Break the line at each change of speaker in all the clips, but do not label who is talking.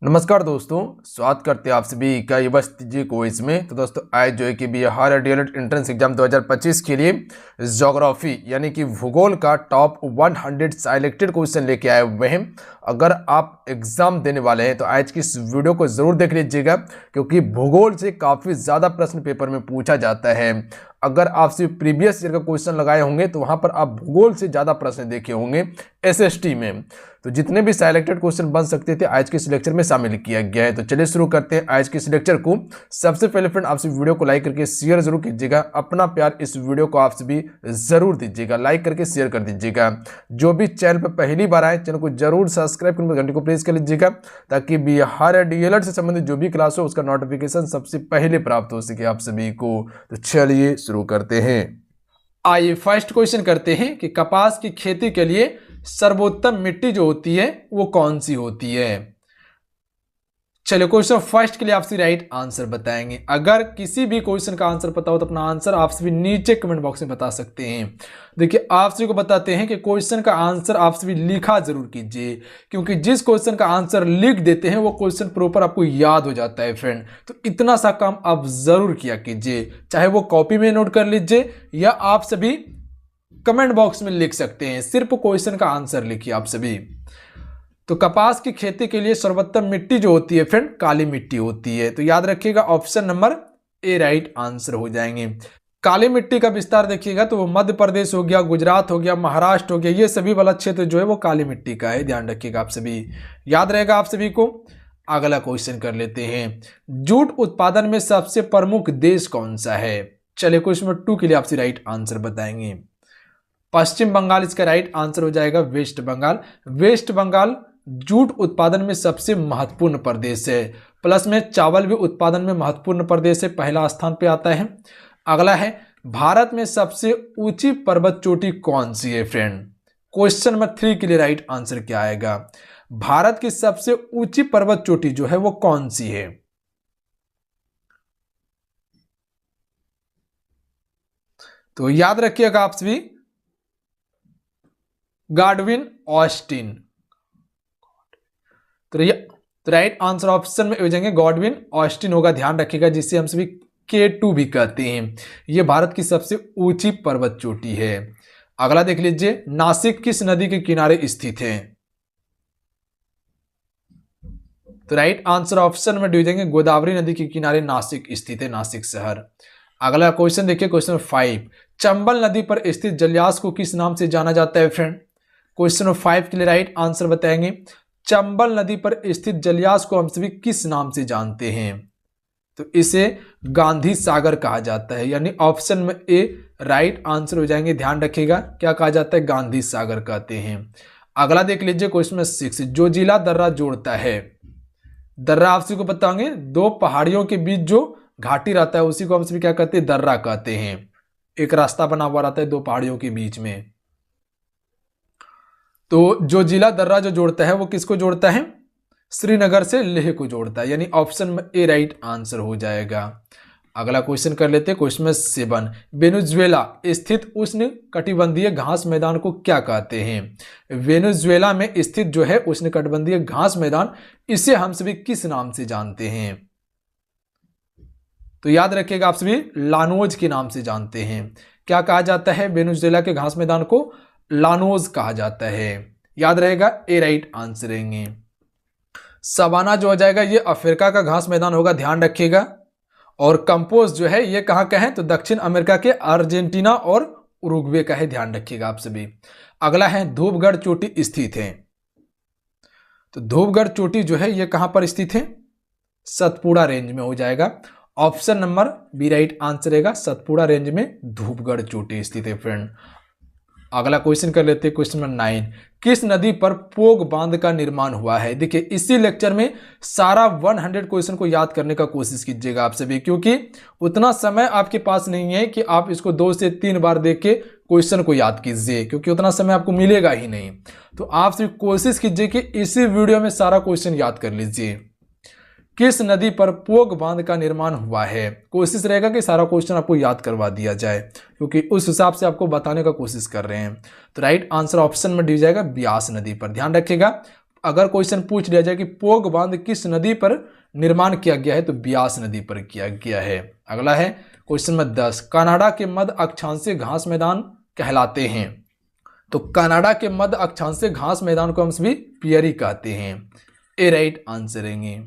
नमस्कार दोस्तों, स्वागत करते हैं आप सभी का ये बस जी क्विज में। तो दोस्तों आज जो है कि बिहार डीएलएड एंट्रेंस एग्जाम 2025 के लिए ज्योग्राफी यानी कि भूगोल का टॉप 100 सिलेक्टेड क्वेश्चन लेके आए हुए हैं। अगर आप एग्जाम देने वाले हैं तो आज की इस वीडियो को जरूर देख लीजिएगा, क्योंकि भूगोल से काफ़ी ज़्यादा प्रश्न पेपर में पूछा जाता है। अगर आपसे प्रीवियस ईयर का क्वेश्चन लगाए होंगे तो वहाँ पर आप भूगोल से ज़्यादा प्रश्न देखे होंगे एसएसटी में। तो जितने भी सिलेक्टेड क्वेश्चन बन सकते थे आज के इस लेक्चर में शामिल किया गया है। तो चलिए शुरू करते हैं आज के इस लेक्चर को। सबसे पहले फ्रेंड आपसे वीडियो को लाइक करके शेयर जरूर कीजिएगा। अपना प्यार इस वीडियो को आपसे भी जरूर दीजिएगा, लाइक करके शेयर कर दीजिएगा। जो भी चैनल पर पहली बार आए चैनल को जरूर सब्सक्राइब करके घंटे को प्रेस कर लीजिएगा, ताकि बिहार डीएलएड से संबंधित जो भी क्लास हो उसका नोटिफिकेशन सबसे पहले प्राप्त हो सके आप सभी को। तो चलिए शुरू करते हैं। आइए फर्स्ट क्वेश्चन करते हैं कि कपास की खेती के लिए सर्वोत्तम मिट्टी जो होती है वो कौन सी होती है। चलिए क्वेश्चन फर्स्ट के लिए आपसे राइट आंसर बताएंगे। अगर किसी भी क्वेश्चन का आंसर पता हो तो अपना आंसर आप सभी नीचे कमेंट बॉक्स में बता सकते हैं। देखिए आप सभी को बताते हैं कि क्वेश्चन का आंसर आप सभी लिखा जरूर कीजिए, क्योंकि जिस क्वेश्चन का आंसर लिख देते हैं वो क्वेश्चन प्रॉपर आपको याद हो जाता है फ्रेंड। तो इतना सा काम आप जरूर किया कीजिए, चाहे वो कॉपी में नोट कर लीजिए या आप सभी कमेंट बॉक्स में लिख सकते हैं। सिर्फ क्वेश्चन का आंसर लिखिए आप सभी। तो कपास की खेती के लिए सर्वोत्तम मिट्टी जो होती है फ्रेंड काली मिट्टी होती है। तो याद रखिएगा option number A right answer हो जाएंगे। काली मिट्टी का विस्तार देखिएगा तो वो मध्य प्रदेश हो गया, गुजरात हो गया, महाराष्ट्र हो गया, ये सभी वाला क्षेत्र जो है वो काली मिट्टी का है। ध्यान रखिएगा आप सभी, याद रहेगा आप सभी को। अगला क्वेश्चन कर लेते हैं। जूट उत्पादन में सबसे प्रमुख देश कौन सा है। चलिए क्वेश्चन नंबर 2 के लिए आपसे राइट आंसर बताएंगे। पश्चिम बंगाल इसका राइट आंसर हो जाएगा। वेस्ट बंगाल, वेस्ट बंगाल जूट उत्पादन में सबसे महत्वपूर्ण प्रदेश है। प्लस में चावल भी उत्पादन में महत्वपूर्ण प्रदेश है, पहला स्थान पे आता है। अगला है भारत में सबसे ऊंची पर्वत चोटी कौन सी है फ्रेंड। क्वेश्चन नंबर 3 के लिए राइट आंसर क्या आएगा। भारत की सबसे ऊंची पर्वत चोटी जो है वो कौन सी है। तो याद रखिएगा आप सभी, गॉडविन ऑस्टिन। तो राइट आंसर ऑप्शन में हो जाएंगे गॉडविन ऑस्टिन होगा। ध्यान रखिएगा, जिसे हम सभी K2 भी कहते हैं। यह भारत की सबसे ऊंची पर्वत चोटी है। अगला देख लीजिए, नासिक किस नदी के किनारे स्थित है। तो राइट आंसर ऑप्शन में हो जाएंगे गोदावरी नदी के किनारे नासिक स्थित है, नासिक शहर। अगला क्वेश्चन देखिए, क्वेश्चन 5। चंबल नदी पर स्थित जलयास को किस नाम से जाना जाता है फ्रेंड। क्वेश्चन नंबर 5 के लिए राइट आंसर बताएंगे। चंबल नदी पर स्थित जलयास को हम सभी किस नाम से जानते हैं। तो इसे गांधी सागर कहा जाता है, यानी ऑप्शन में ए राइट आंसर हो जाएंगे। ध्यान रखिएगा क्या कहा जाता है, गांधी सागर कहते हैं। अगला देख लीजिए क्वेश्चन नंबर 6। जो जिला दर्रा जोड़ता है। दर्रा आप सभी को बताएंगे, दो पहाड़ियों के बीच जो घाटी रहता है उसी को हम सभी क्या कहते हैं, दर्रा कहते हैं। एक रास्ता बना हुआ रहता है दो पहाड़ियों के बीच में। तो जो जिला दर्रा जो जोड़ता है वो किसको जोड़ता है, श्रीनगर से लेह को जोड़ता है, यानी ऑप्शन में ए राइट आंसर हो जाएगा। अगला क्वेश्चन कर लेते हैं, क्वेश्चन में 7। वेनेजुएला स्थित उष्ण कटिबंधीय घास मैदान को क्या कहते हैं। वेनेजुएला में स्थित जो है उष्ण कटिबंधीय घास मैदान, इसे हम सभी किस नाम से जानते हैं। तो याद रखिएगा आप सभी, लानोज के नाम से जानते हैं। क्या कहा जाता है, वेनेजुएला के घास मैदान को लानोज कहा जाता है। याद रहेगा ए राइट आंसर रहेंगे। सवाना जो हो जाएगा ये अफ्रीका का घास मैदान होगा, ध्यान रखिएगा। और कंपोज जो है ये कहाँ का है, तो दक्षिण अमेरिका के अर्जेंटीना और उरुग्वे का है, ध्यान रखिएगा आप सभी। अगला है धूपगढ़ चोटी स्थित है। तो धूपगढ़ चोटी जो है ये कहां पर स्थित है, सतपुड़ा रेंज में हो जाएगा। Option number B right answer रहेगा, सतपुड़ा रेंज में धूपगढ़ चोटी स्थित है फ्रेंड। अगला क्वेश्चन कर लेते हैं, क्वेश्चन नंबर 9। किस नदी पर पोग बांध का निर्माण हुआ है। देखिए इसी लेक्चर में सारा 100 क्वेश्चन को याद करने का कोशिश कीजिएगा आप सभी, क्योंकि उतना समय आपके पास नहीं है कि आप इसको 2 से 3 बार देख के क्वेश्चन को याद कीजिए, क्योंकि उतना समय आपको मिलेगा ही नहीं। तो आप सिर्फ कोशिश कीजिए कि इसी वीडियो में सारा क्वेश्चन याद कर लीजिए। किस नदी पर पोग बांध का निर्माण हुआ है। कोशिश रहेगा कि सारा क्वेश्चन आपको याद करवा दिया जाए, क्योंकि उस हिसाब से आपको बताने का कोशिश कर रहे हैं। तो राइट आंसर ऑप्शन में दी जाएगा ब्यास नदी पर। ध्यान रखिएगा अगर क्वेश्चन पूछ लिया जाए कि पोग बांध किस नदी पर निर्माण किया गया है, तो ब्यास नदी पर किया गया है। अगला है क्वेश्चन नंबर 10, कनाडा के मध्य अक्षांशीय घास मैदान कहलाते हैं। तो कनाडा के मध्य अक्षांशीय घास मैदान को हम सभी पियरी कहते हैं। ए राइट आंसर रहेंगे।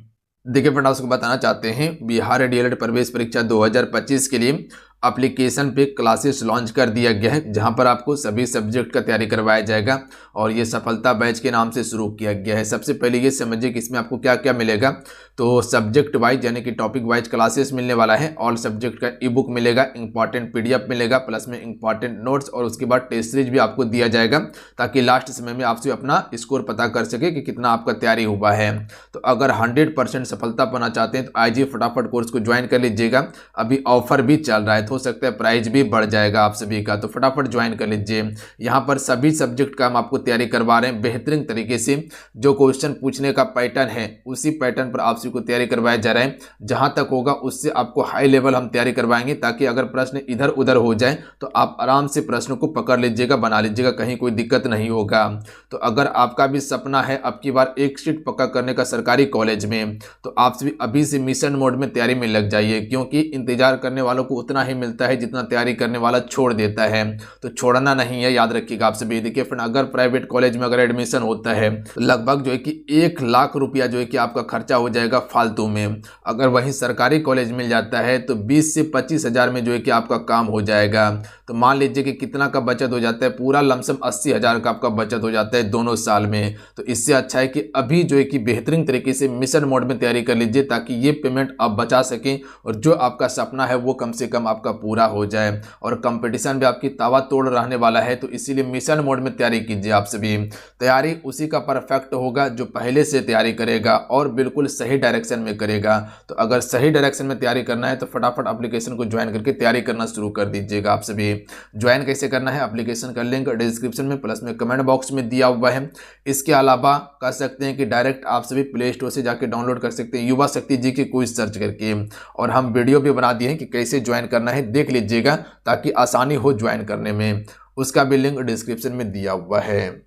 देखिए फ्रेंड, आपको बताना चाहते हैं बिहार डीएलएड प्रवेश परीक्षा 2025 के लिए एप्लीकेशन पे क्लासेस लॉन्च कर दिया गया है, जहां पर आपको सभी सब्जेक्ट का तैयारी करवाया जाएगा और ये सफलता बैच के नाम से शुरू किया गया है। सबसे पहले ये समझिए कि इसमें आपको क्या क्या मिलेगा। तो सब्जेक्ट वाइज यानी कि टॉपिक वाइज क्लासेस मिलने वाला है। ऑल सब्जेक्ट का ई बुक मिलेगा, इंपॉर्टेंट पीडीएफ मिलेगा, प्लस में इंपॉर्टेंट नोट्स, और उसके बाद टेस्ट सीरीज भी आपको दिया जाएगा, ताकि लास्ट समय में आपसे अपना स्कोर पता कर सके कि कितना आपका तैयारी हुआ है। तो अगर 100% सफलता पाना चाहते हैं तो आज ही फटाफट कोर्स को ज्वाइन कर लीजिएगा। अभी ऑफर भी चल रहा है, हो सकता है प्राइस भी बढ़ जाएगा आप सभी का, तो फटाफट ज्वाइन कर लीजिए। यहाँ पर सभी सब्जेक्ट का हम आपको तैयारी करवा रहे हैं बेहतरीन तरीके से। जो क्वेश्चन पूछने का पैटर्न है उसी पैटर्न पर आप सभी को तैयारी करवाया जा रहा है। जहां तक होगा उससे आपको हाई लेवल हम तैयारी करवाएंगे, ताकि अगर प्रश्न इधर उधर हो जाए तो आप आराम से प्रश्न को पकड़ लीजिएगा, बना लीजिएगा, कहीं कोई दिक्कत नहीं होगा। तो अगर आपका भी सपना है अब की बार एक सीट पक्का करने का सरकारी कॉलेज में, तो आप सभी अभी से मिशन मोड में तैयारी में लग जाइए, क्योंकि इंतजार करने वालों को उतना ही मिलता है जितना तैयारी करने वाला छोड़ देता है। तो छोड़ना नहीं है, याद रखिएगा आप सभी। देखिए फ्रेंड, अगर प्राइवेट कॉलेज में अगर एडमिशन होता है तो लगभग जो है कि 1 लाख रुपया जो है कि आपका खर्चा हो जाएगा फालतू में। अगर वहीं सरकारी कॉलेज मिल जाता है तो 20 से 25 हज़ार में जो है कि आपका काम हो जाएगा। तो मान लीजिए कि कितना का बचत हो जाता है, पूरा लमसम 80 हज़ार का आपका बचत हो जाता है दोनों साल में। तो इससे अच्छा है कि अभी जो है कि बेहतरीन तरीके से मिशन मोड में तैयारी कर लीजिए, ताकि ये पेमेंट आप बचा सकें और जो आपका सपना है वो कम से कम आपका पूरा हो जाए। और कंपटीशन भी आपकी तावा तोड़ रहने वाला है, तो इसीलिए मिशन मोड में तैयारी कीजिए। आप सभी तैयारी उसी का परफेक्ट होगा जो पहले से तैयारी करेगा और बिल्कुल सही डायरेक्शन में करेगा। तो अगर सही डायरेक्शन में तैयारी करना है तो फटाफट एप्लीकेशन को ज्वाइन करके तैयारी करना शुरू कर दीजिएगा। आप सभी ज्वाइन कैसे करना है, एप्लीकेशन का लिंक डिस्क्रिप्शन में प्लस में कमेंट बॉक्स में दिया हुआ है। इसके अलावा कर सकते हैं कि डायरेक्ट आप सभी प्ले स्टोर से जाके डाउनलोड कर सकते हैं युवा शक्ति जी की क्विज सर्च करके, और हम वीडियो भी बना दिए हैं कि कैसे ज्वाइन करना है, देख लीजिएगा ताकि आसानी हो ज्वाइन करने में। उसका भी लिंक डिस्क्रिप्शन में दिया हुआ है।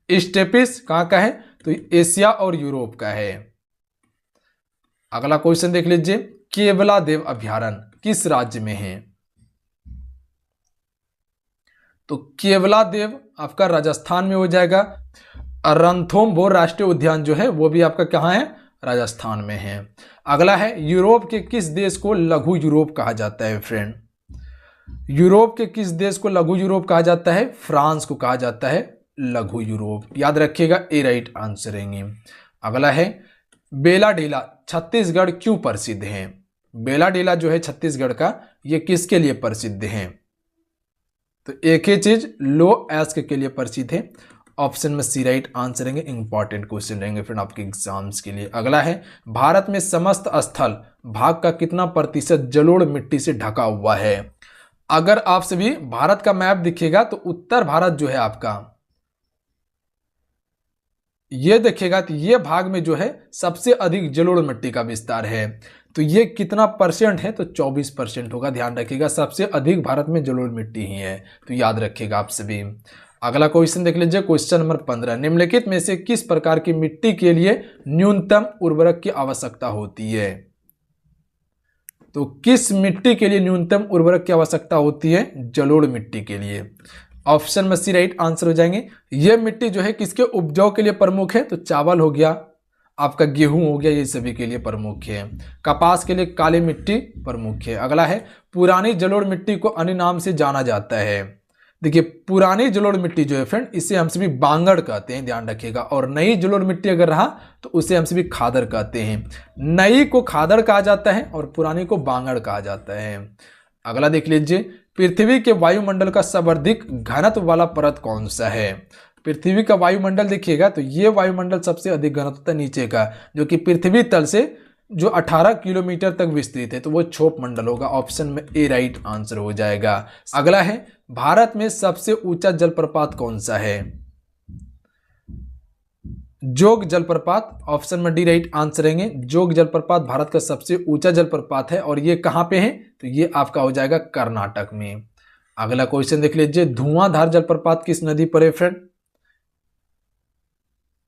स्टेपिस कहाँ का है, तो एशिया और यूरोप का है। अगला क्वेश्चन देख लीजिए, केवलादेव अभयारण्य किस राज्य में है। तो केवलादेव आपका राजस्थान में हो जाएगा। रणथंभौर राष्ट्रीय उद्यान जो है वो भी आपका कहाँ है, राजस्थान में है। अगला है, यूरोप के किस देश को लघु यूरोप कहा जाता है। फ्रेंड, यूरोप के किस देश को लघु यूरोप कहा जाता है, फ्रांस को कहा जाता है लघु यूरोप। याद रखिएगा, ए राइट आंसर रहेंगे। अगला है, बेला डेला छत्तीसगढ़ क्यों प्रसिद्ध है। बेला डेला जो है छत्तीसगढ़ का, ये किसके लिए प्रसिद्ध है। तो एक ही चीज लो एस्क के लिए प्रसिद्ध है। ऑप्शन में सी राइट आंसर रहेंगे। इंपॉर्टेंट क्वेश्चन रहेंगे फ्रेंड आपके एग्जाम्स के लिए। अगला है, भारत में समस्त स्थल भाग का कितना प्रतिशत जलोढ़ मिट्टी से ढका हुआ है। अगर आप सभी भारत का मैप दिखेगा तो उत्तर भारत जो है आपका, ये देखेगा तो ये भाग में जो है सबसे अधिक जलोढ़ मिट्टी का विस्तार है। तो ये कितना परसेंट है, तो 24% होगा। ध्यान रखिएगा, सबसे अधिक भारत में जलोढ़ मिट्टी ही है, तो याद रखिएगा आप सभी। अगला क्वेश्चन देख लीजिए, क्वेश्चन नंबर 15, निम्नलिखित में से किस प्रकार की मिट्टी के लिए न्यूनतम उर्वरक की आवश्यकता होती है। तो किस मिट्टी के लिए न्यूनतम उर्वरक की आवश्यकता होती है, जलोढ़ मिट्टी के लिए। ऑप्शन में सी राइट आंसर हो जाएंगे। यह मिट्टी जो है किसके उपजाऊ के लिए प्रमुख है, तो चावल हो गया, आपका गेहूं हो गया, ये सभी के लिए प्रमुख है। कपास के लिए काली मिट्टी प्रमुख है। अगला है, पुरानी जलोढ़ मिट्टी को अन्य नाम से जाना जाता है। देखिए, पुरानी जलोढ़ मिट्टी जो है फ्रेंड, इसे हम सभी बांगड़ कहते हैं, ध्यान रखिएगा। और नई जलोढ़ मिट्टी अगर रहा तो उसे हम सभी खादर कहते हैं। नई को खादर कहा जाता है और पुरानी को बांगड़ कहा जाता है। अगला देख लीजिए, पृथ्वी के वायुमंडल का सर्वाधिक घनत्व वाला परत कौन सा है। पृथ्वी का वायुमंडल देखिएगा तो ये वायुमंडल सबसे अधिक घनत्व नीचे का, जो कि पृथ्वी तल से जो 18 किलोमीटर तक विस्तृत है, तो वो क्षोभ मंडल होगा। ऑप्शन में ए राइट आंसर हो जाएगा। अगला है, भारत में सबसे ऊंचा जलप्रपात कौन सा है। जोग जलप्रपात, ऑप्शन में डी राइट आंसर रहेंगे। जोग जलप्रपात भारत का सबसे ऊंचा जलप्रपात है और ये कहां पे है, तो ये आपका हो जाएगा कर्नाटक में। अगला क्वेश्चन देख लीजिए, धुआंधार जलप्रपात किस नदी पर है। फ्रेंड,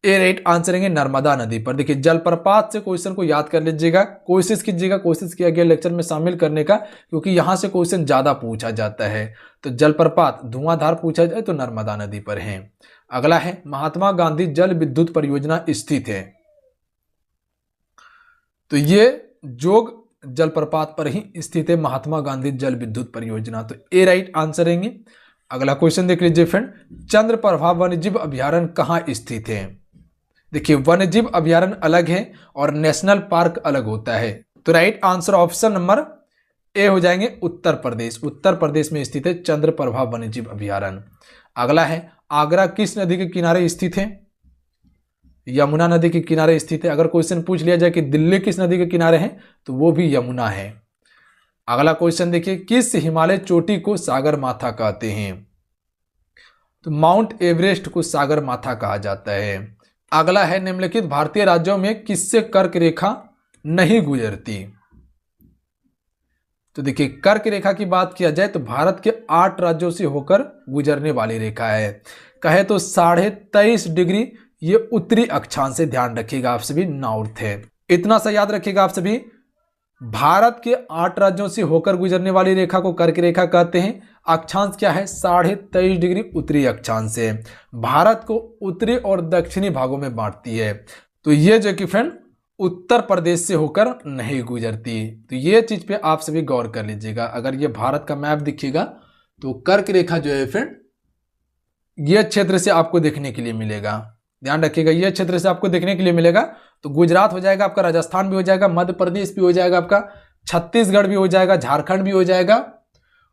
ए राइट आंसर है नर्मदा नदी पर। देखिए जलप्रपात से क्वेश्चन को याद कर लीजिएगा, कोशिश कीजिएगा, कोशिश किया गया लेक्चर में शामिल करने का, क्योंकि यहां से क्वेश्चन ज्यादा पूछा जाता है। तो जलप्रपात धुआंधार पूछा जाए तो नर्मदा नदी पर है। अगला है महात्मा गांधी जल विद्युत परियोजना स्थित है, तो ये जोग जलप्रपात पर ही स्थित है महात्मा गांधी जल विद्युत परियोजना, तो ए राइट आंसर है। अगला क्वेश्चन देख लीजिए फ्रेंड, चंद्रप्रभा वन्यजीव अभ्यारण्य कहाँ स्थित है। देखिए वन्यजीव अभ्यारण्य अलग है और नेशनल पार्क अलग होता है, तो right answer option number A हो जाएंगे उत्तर प्रदेश। उत्तर प्रदेश में स्थित है चंद्रप्रभा वन्यजीव अभ्यारण्य। अगला है आगरा किस नदी के किनारे स्थित है। यमुना नदी के किनारे स्थित है। अगर क्वेश्चन पूछ लिया जाए कि दिल्ली किस नदी के किनारे है, तो वो भी यमुना है। अगला क्वेश्चन देखिए, किस हिमालय चोटी को सागर माथा कहते हैं। तो माउंट एवरेस्ट को सागर माथा कहा जाता है। अगला है निम्नलिखित भारतीय राज्यों में किससे कर्क रेखा नहीं गुजरती। तो देखिए कर्क रेखा की बात किया जाए तो भारत के 8 राज्यों से होकर गुजरने वाली रेखा है। कहे तो 23.5 डिग्री ये उत्तरी अक्षांश से, ध्यान रखिएगा आप सभी, नॉर्थ है। इतना सा याद रखिएगा आप सभी, भारत के 8 राज्यों से होकर गुजरने वाली रेखा को कर्क रेखा कहते हैं। अक्षांश क्या है, 23.5 डिग्री उत्तरी अक्षांश से। भारत को उत्तरी और दक्षिणी भागों में बांटती है। तो ये जो कि फ्रेंड उत्तर प्रदेश से होकर नहीं गुजरती, तो ये चीज पे आप सभी गौर कर लीजिएगा। अगर ये भारत का मैप दिखेगा तो कर्क रेखा जो है फ्रेंड ये क्षेत्र से आपको देखने के लिए मिलेगा, ध्यान रखिएगा, ये क्षेत्र से आपको देखने के लिए मिलेगा। तो गुजरात हो जाएगा आपका, राजस्थान भी हो जाएगा, मध्य प्रदेश भी हो जाएगा आपका, छत्तीसगढ़ भी हो जाएगा, झारखंड भी हो जाएगा,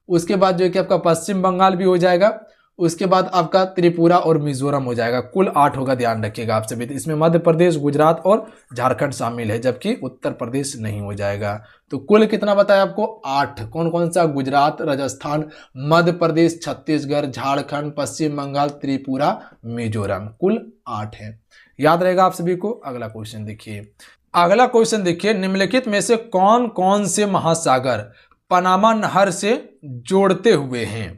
उसके बाद जो है कि आपका पश्चिम बंगाल भी हो जाएगा, उसके बाद आपका त्रिपुरा और मिजोरम हो जाएगा। कुल 8 होगा, ध्यान रखिएगा आप सभी। इसमें मध्य प्रदेश, गुजरात और झारखंड शामिल है, जबकि उत्तर प्रदेश नहीं हो जाएगा। तो कुल कितना बताया आपको, 8। कौन कौन सा, गुजरात, राजस्थान, मध्य प्रदेश, छत्तीसगढ़, झारखंड, पश्चिम बंगाल, त्रिपुरा, मिजोरम, कुल 8 है। याद रहेगा आप सभी को। अगला क्वेश्चन देखिए, अगला क्वेश्चन देखिए, निम्नलिखित में से कौन कौन से महासागर पनामा नहर से जोड़ते हुए हैं।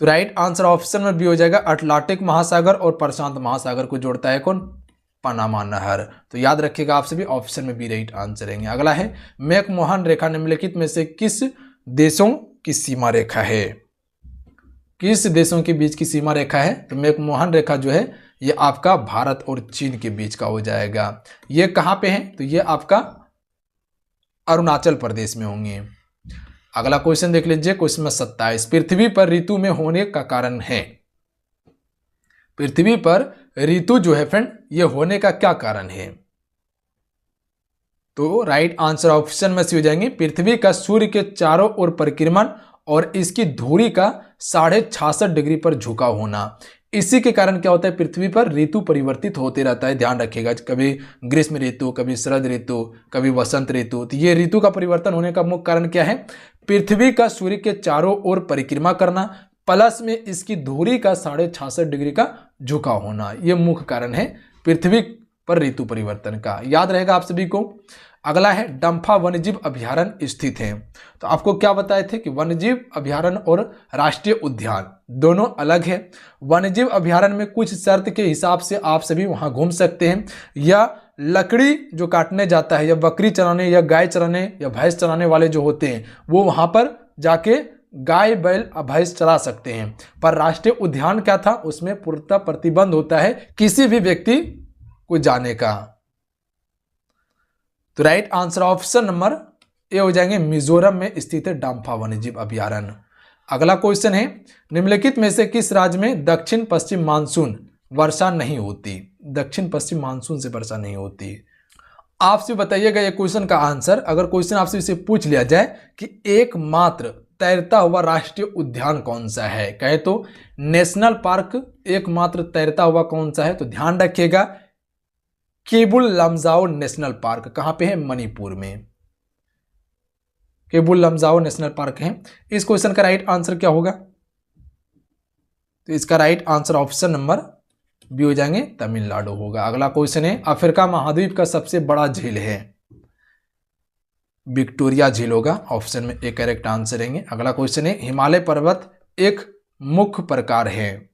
तो राइट आंसर ऑप्शन में भी हो जाएगा, अटलांटिक महासागर और प्रशांत महासागर को जोड़ता है कौन, पनामा नहर। तो याद रखिएगा आप सभी, ऑप्शन में भी राइट आंसर है। अगला है मैकमोहन रेखा निम्नलिखित में से किस देशों की सीमा रेखा है। किस देशों के बीच की सीमा रेखा है। तो मैकमोहन रेखा जो है ये आपका भारत और चीन के बीच का हो जाएगा। ये कहां पे है, तो ये आपका अरुणाचल प्रदेश में होंगे। अगला क्वेश्चन देख लीजिए, क्वेश्चन नंबर 27, पृथ्वी पर ऋतु में होने का कारण है। पृथ्वी पर ऋतु जो है फ्रेंड ये होने का क्या कारण है। तो राइट आंसर ऑप्शन में से हो जाएंगे, पृथ्वी का सूर्य के चारों ओर परिक्रमण और इसकी धुरी का 66.5 डिग्री पर झुकाव होना। इसी के कारण क्या होता है, पृथ्वी पर ऋतु परिवर्तित होते रहता है, ध्यान रखिएगा। कभी ग्रीष्म ऋतु, कभी शरद ऋतु, कभी वसंत ऋतु। तो ये ऋतु का परिवर्तन होने का मुख्य कारण क्या है, पृथ्वी का सूर्य के चारों ओर परिक्रमा करना प्लस में इसकी धुरी का 66.5 डिग्री का झुकाव होना। ये मुख्य कारण है पृथ्वी पर ऋतु परिवर्तन का, याद रहेगा आप सभी को। अगला है डंफा वन्यजीव अभ्यारण्य स्थित है। तो आपको क्या बताए थे कि वन्यजीव अभ्यारण्य और राष्ट्रीय उद्यान दोनों अलग है। वन्यजीव अभ्यारण्य में कुछ शर्त के हिसाब से आप सभी वहां घूम सकते हैं, या लकड़ी जो काटने जाता है, या बकरी चराने, या गाय चराने, या भैंस चराने वाले जो होते हैं वो वहां पर जाके गाय, बैल, भैंस चरा सकते हैं। पर राष्ट्रीय उद्यान क्या था, उसमें पूर्णतः प्रतिबंध होता है किसी भी व्यक्ति को जाने का। तो right answer option number A हो जाएंगे, मिजोरम में स्थित है डंफा वन्यजीव अभ्यारण्य। अगला क्वेश्चन है, निम्नलिखित में से किस राज्य में दक्षिण पश्चिम मानसून वर्षा नहीं होती। दक्षिण पश्चिम मानसून से वर्षा नहीं होती। आपसे बताइएगा ये क्वेश्चन का आंसर। अगर क्वेश्चन आपसे इसे पूछ लिया जाए कि एकमात्र तैरता हुआ राष्ट्रीय उद्यान कौन सा है, कहे तो नेशनल पार्क एकमात्र तैरता हुआ कौन सा है, तो ध्यान रखिएगा केबुल लमजाओ नेशनल पार्क। कहां पे है, मणिपुर में केबुल लमजाओ नेशनल पार्क है। इस क्वेश्चन का राइट आंसर क्या होगा, तो इसका right answer option number B हो जाएंगे, तमिलनाडु होगा। अगला क्वेश्चन है, अफ्रीका महाद्वीप का सबसे बड़ा झील है। विक्टोरिया झील होगा, ऑप्शन में एक करेक्ट आंसर रहेंगे। अगला क्वेश्चन है, हिमालय पर्वत एक मुख्य प्रकार है।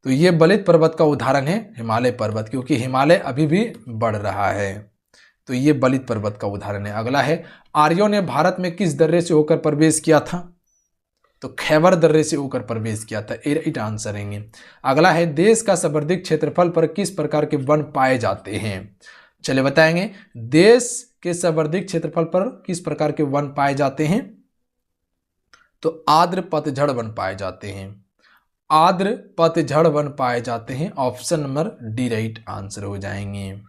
तो ये बलित पर्वत का उदाहरण है हिमालय पर्वत, क्योंकि हिमालय अभी भी बढ़ रहा है। तो ये बलित पर्वत का उदाहरण है। अगला है, आर्यों ने भारत में किस दर्रे से होकर प्रवेश किया था? तो खैबर दर्रे से होकर प्रवेश किया था। ए राइट आंसर है। अगला है, देश का सर्वाधिक क्षेत्रफल पर किस प्रकार के वन पाए जाते हैं? चलिए बताएंगे, देश के सर्वाधिक क्षेत्रफल पर किस प्रकार के वन पाए जाते हैं? तो आर्द्र पतझड़ वन पाए जाते हैं। आर्द्र पतझड़ वन पाए जाते हैं। Option number D right answer हो जाएंगे।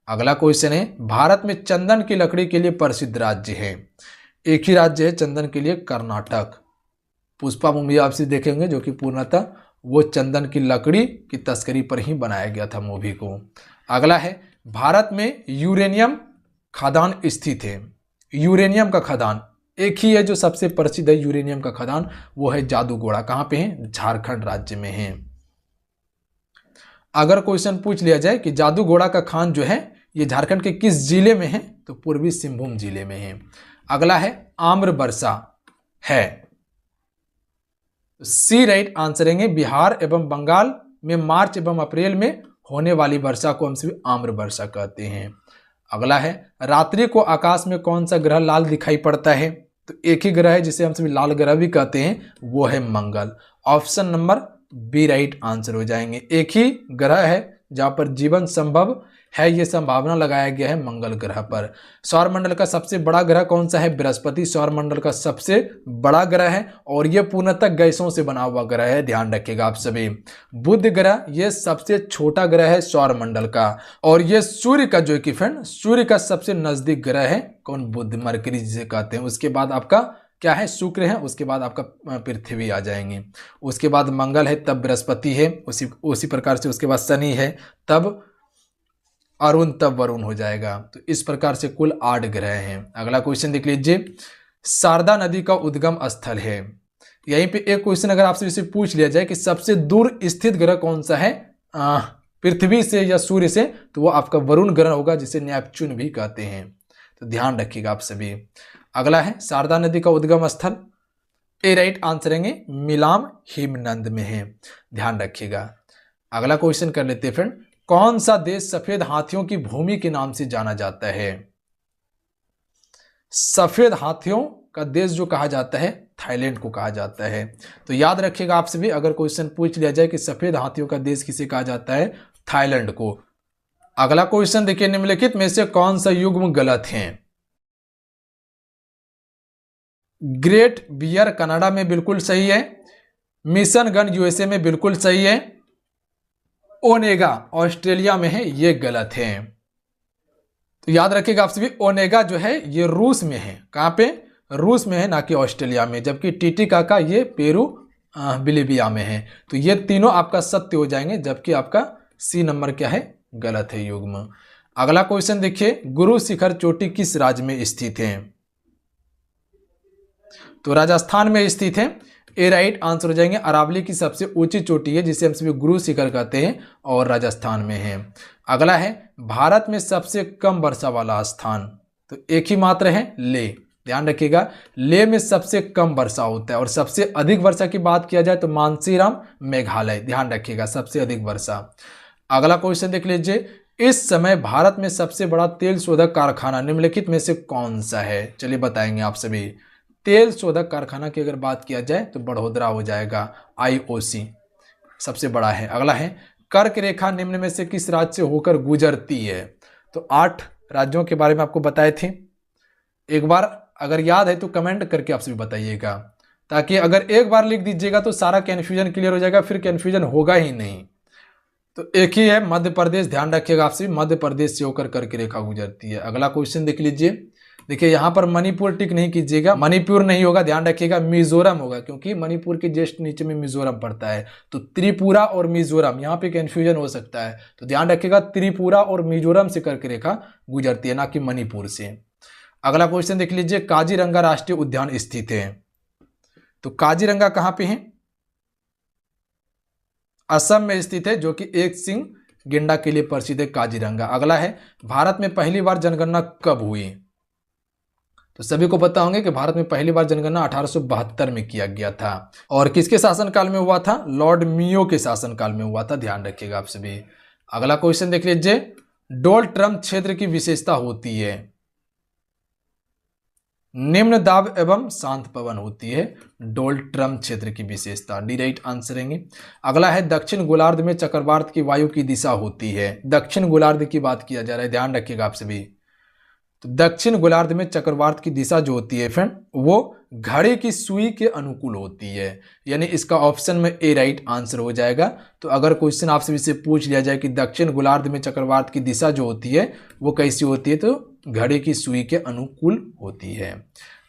अगला क्वेश्चन है, भारत में चंदन की लकड़ी के लिए प्रसिद्ध राज्य है? एक ही राज्य है चंदन के लिए, कर्नाटक। पुष्पा मूवी आपसे देखेंगे जो कि पूर्णतः वो चंदन की लकड़ी की तस्करी पर ही बनाया गया था मूवी को। अगला है, भारत में यूरेनियम खदान स्थित है। यूरेनियम का खदान एक ही है जो सबसे प्रसिद्ध है यूरेनियम का खदान, वो है जादूगोड़ा। कहाँ पे है? झारखंड राज्य में है। अगर क्वेश्चन पूछ लिया जाए कि जादूगोड़ा का खान जो है ये झारखंड के किस जिले में है? तो पूर्वी सिंहभूम जिले में है। अगला है, आम्र वर्षा है? सी राइट आंसर है। बिहार एवं बंगाल में मार्च एवं अप्रैल में होने वाली वर्षा को हम सभी आम्र वर्षा कहते हैं। अगला है, रात्रि को आकाश में कौन सा ग्रह लाल दिखाई पड़ता है? तो एक ही ग्रह है जिसे हम सभी लाल ग्रह भी कहते हैं, वो है Mangal. Option number B right answer हो जाएंगे। एक ही ग्रह है जहां पर जीवन संभव है, ये संभावना लगाया गया है मंगल ग्रह पर। सौरमंडल का सबसे बड़ा ग्रह कौन सा है? बृहस्पति सौरमंडल का सबसे बड़ा ग्रह है और ये पूर्णतः गैसों से बना हुआ ग्रह है, ध्यान रखिएगा आप सभी। बुध ग्रह ये सबसे छोटा ग्रह है सौरमंडल का, और ये सूर्य का जो कि फ्रेंड सूर्य का सबसे नजदीक ग्रह है कौन? बुध, मरकरी जिसे कहते हैं। उसके बाद आपका क्या है? शुक्र है। उसके बाद आपका पृथ्वी आ जाएंगे। उसके बाद मंगल है, तब बृहस्पति है, उसी प्रकार से उसके बाद शनि है, तब अरुण, तब वरुण हो जाएगा। तो इस प्रकार से कुल 8 ग्रह हैं। अगला क्वेश्चन देख लीजिए, शारदा नदी का उद्गम स्थल है। यहीं पे एक क्वेश्चन अगर आपसे इसे पूछ लिया जाए कि सबसे दूर स्थित ग्रह कौन सा है पृथ्वी से या सूर्य से, तो वो आपका वरुण ग्रह होगा जिसे नेपच्यून भी कहते हैं। तो ध्यान रखिएगा आप सभी। अगला है, शारदा नदी का उद्गम स्थल ए राइट आंसर है, मिलाम हिमनद में है, ध्यान रखिएगा। अगला क्वेश्चन कर लेते हैं फ्रेंड, कौन सा देश सफेद हाथियों की भूमि के नाम से जाना जाता है? सफेद हाथियों का देश जो कहा जाता है, थाईलैंड को कहा जाता है। तो याद रखिएगा आपसे भी, अगर क्वेश्चन पूछ लिया जाए कि सफेद हाथियों का देश किसे कहा जाता है, थाईलैंड को। अगला क्वेश्चन देखिए, निम्नलिखित में से कौन सा युग्म गलत है? ग्रेट बियर कनाडा में बिल्कुल सही है, मिशन गन यूएसए में बिल्कुल सही है, ओनेगा ऑस्ट्रेलिया में है, ये गलत है। तो याद रखिएगा आप सभी, ओनेगा जो है ये रूस में है। कहाँ पे? रूस में है, ना कि ऑस्ट्रेलिया में। जबकि टीटीकाका ये पेरू बिलीविया में है। तो ये तीनों आपका सत्य हो जाएंगे, जबकि आपका सी नंबर क्या है? गलत है युग्म। अगला क्वेश्चन देखिए, गुरु शिखर चोटी किस राज्य में स्थित है? तो राजस्थान में स्थित है। ए राइट आंसर हो जाएंगे। अरावली की सबसे ऊंची चोटी है जिसे हम सभी गुरु शिखर कहते हैं, और राजस्थान में है। अगला है, भारत में सबसे कम वर्षा वाला स्थान? तो एक ही मात्र है, ले। ध्यान रखिएगा, ले में सबसे कम वर्षा होता है। और सबसे अधिक वर्षा की बात किया जाए तो मानसीराम मेघालय, ध्यान रखिएगा, सबसे अधिक वर्षा। अगला क्वेश्चन देख लीजिए, इस समय भारत में सबसे बड़ा तेल शोधक कारखाना निम्नलिखित में से कौन सा है? चलिए बताएंगे आप सभी। तेल शोधक कारखाना की अगर बात किया जाए तो बड़ोदरा हो जाएगा, आईओसी सबसे बड़ा है। अगला है, कर्क रेखा निम्न में से किस राज्य से होकर गुजरती है? तो 8 राज्यों के बारे में आपको बताए थे। एक बार अगर याद है तो कमेंट करके आप सभी बताइएगा, ताकि अगर एक बार लिख दीजिएगा तो सारा कन्फ्यूजन क्लियर हो जाएगा, फिर कन्फ्यूजन होगा ही नहीं। तो एक ही है, मध्य प्रदेश, ध्यान रखिएगा आप सभी, मध्य प्रदेश से होकर कर्क रेखा गुजरती है। अगला क्वेश्चन देख लीजिए, देखिए यहाँ पर मणिपुर टिक नहीं कीजिएगा, मणिपुर नहीं होगा, ध्यान रखिएगा, मिजोरम होगा, क्योंकि मणिपुर के जस्ट नीचे में मिजोरम पड़ता है। तो त्रिपुरा और मिजोरम, यहाँ पे कंफ्यूजन हो सकता है, तो ध्यान रखिएगा, त्रिपुरा और मिजोरम से कर्क रेखा गुजरती है, ना कि मणिपुर से। अगला क्वेश्चन देख लीजिए, काजीरंगा राष्ट्रीय उद्यान स्थित है? तो काजीरंगा कहाँ पे है? असम में स्थित है, जो कि एक सिंह गेंडा के लिए प्रसिद्ध है काजीरंगा। अगला है, भारत में पहली बार जनगणना कब हुई? तो सभी को पता होंगे कि भारत में पहली बार जनगणना 1872 में किया गया था और किसके शासनकाल में हुआ था? लॉर्ड मियो के शासनकाल में हुआ था, ध्यान रखिएगा आप सभी। अगला क्वेश्चन देख लीजिए, डोनाल्ड ट्रंप क्षेत्र की विशेषता होती है, निम्न दाब एवं शांत पवन होती है डोनाल्ड ट्रंप क्षेत्र की विशेषता, डी राइट आंसर रहेंगे। अगला है दक्षिण गोलार्ध में चक्रवात की वायु की दिशा होती है, दक्षिण गोलार्ध की बात किया जा रहा है, ध्यान रखिएगा आप सभी। तो दक्षिण गोलार्ध में चक्रवात की दिशा जो होती है फ्रेंड वो घड़ी की सुई के अनुकूल होती है, यानी इसका ऑप्शन में ए राइट आंसर हो जाएगा। तो अगर क्वेश्चन आपसे से पूछ लिया जाए कि दक्षिण गोलार्ध में चक्रवात की दिशा जो होती है वो कैसी होती है, तो घड़ी की सुई के अनुकूल होती है।